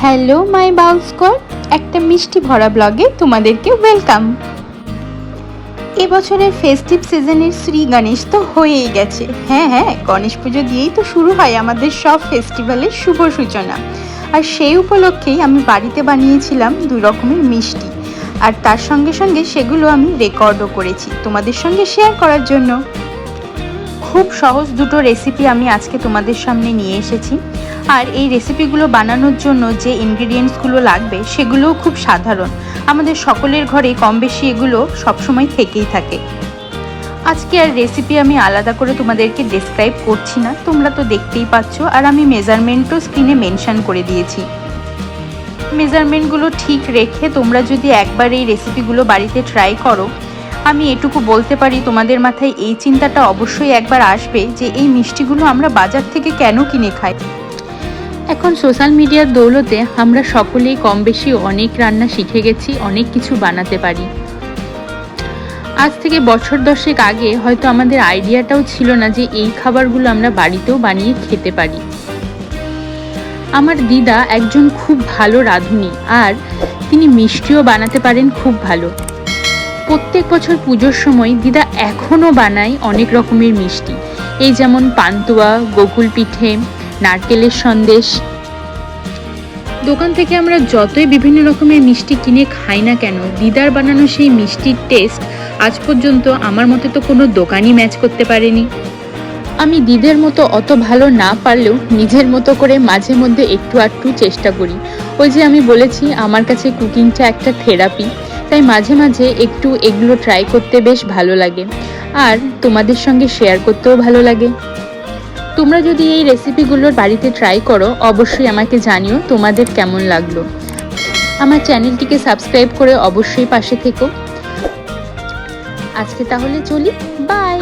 Hello my Baul squad, একটা মিষ্টি ভরা ব্লগে তোমাদেরকে ওয়েলকাম। এবছরের ফেস্টিভ সিজনের শ্রী গণেশ তো হয়েই গেছে। হ্যাঁ, গণেশ পুজো দিয়েই তো শুরু হয় আমাদের সব ফেস্টিভ্যালের শুভ সূচনা। আর সেই উপলক্ষেই আমি বাড়িতে বানিয়েছিলাম 2 রকমের মিষ্টি, আর তার সঙ্গে সঙ্গে সেগুলো আমি রেকর্ডও করেছি তোমাদের সঙ্গে শেয়ার করার জন্য। খুব সহজ দুটো রেসিপি আমি আজকে তোমাদের সামনে নিয়ে এসেছি। আর এই রেসিপিগুলো বানানোর জন্য যে ইনগ্রিডিয়েন্টসগুলো লাগবে সেগুলোও খুব সাধারণ, আমাদের সকলের ঘরে কম বেশি এগুলো সবসময় থেকেই থাকে। আজকে আর রেসিপি আমি আলাদা করে তোমাদেরকে ডেসক্রাইব করছি না, তোমরা তো দেখতেই পাচ্ছ, আর আমি মেজারমেন্টও স্ক্রিনে মেনশন করে দিয়েছি। মেজারমেন্টগুলো ঠিক রেখে তোমরা যদি একবার এই রেসিপিগুলো বাড়িতে ট্রাই করো, আমি এটুকু বলতে পারি তোমাদের মাথায় এই চিন্তাটা অবশ্যই একবার আসবে যে এই মিষ্টিগুলো আমরা বাজার থেকে কেন কিনে খাই। এখন সোশ্যাল মিডিয়ার দৌলতে আমরা সকলেই কম বেশি অনেক রান্না শিখে গেছি, অনেক কিছু বানাতে পারি। আজ থেকে বছর 10 আগে হয়তো আমাদের আইডিয়াটাও ছিল না যে এই খাবারগুলো আমরা বাড়িতেও বানিয়ে খেতে পারি। আমার দিদা একজন খুব ভালো রাঁধুনি, আর তিনি মিষ্টিও বানাতে পারেন খুব ভালো। প্রত্যেক বছর পুজোর সময় দিদা এখনও বানায় অনেক রকমের মিষ্টি, এই যেমন পান্তুয়া, গোকুল পিঠে, নারকেলের সন্দেশ। দোকান থেকে আমরা যতই বিভিন্ন রকমের মিষ্টি কিনে খাই না কেন, দিদার বানানো সেই মিষ্টির টেস্ট আজ পর্যন্ত আমার মতে তো কোনো দোকানই ম্যাচ করতে পারেনি। আমি দিদের মতো অত ভালো না পারলেও নিজের মতো করে মাঝে মধ্যে একটু আধটু চেষ্টা করি। ওই যে আমি বলেছি, আমার কাছে কুকিংটা একটা থেরাপি, তাই মাঝে মাঝে একটু এগুলো ট্রাই করতে বেশ ভালো লাগে, আর তোমাদের সঙ্গে শেয়ার করতেও ভালো লাগে। তোমরা যদি এই রেসিপিগুলোর বাড়িতে ট্রাই করো, অবশ্যই আমাকে জানিও তোমাদের কেমন লাগলো। আমার চ্যানেলটিকে সাবস্ক্রাইব করে অবশ্যই পাশে থেকো। আজকে তাহলে চলি, বাই।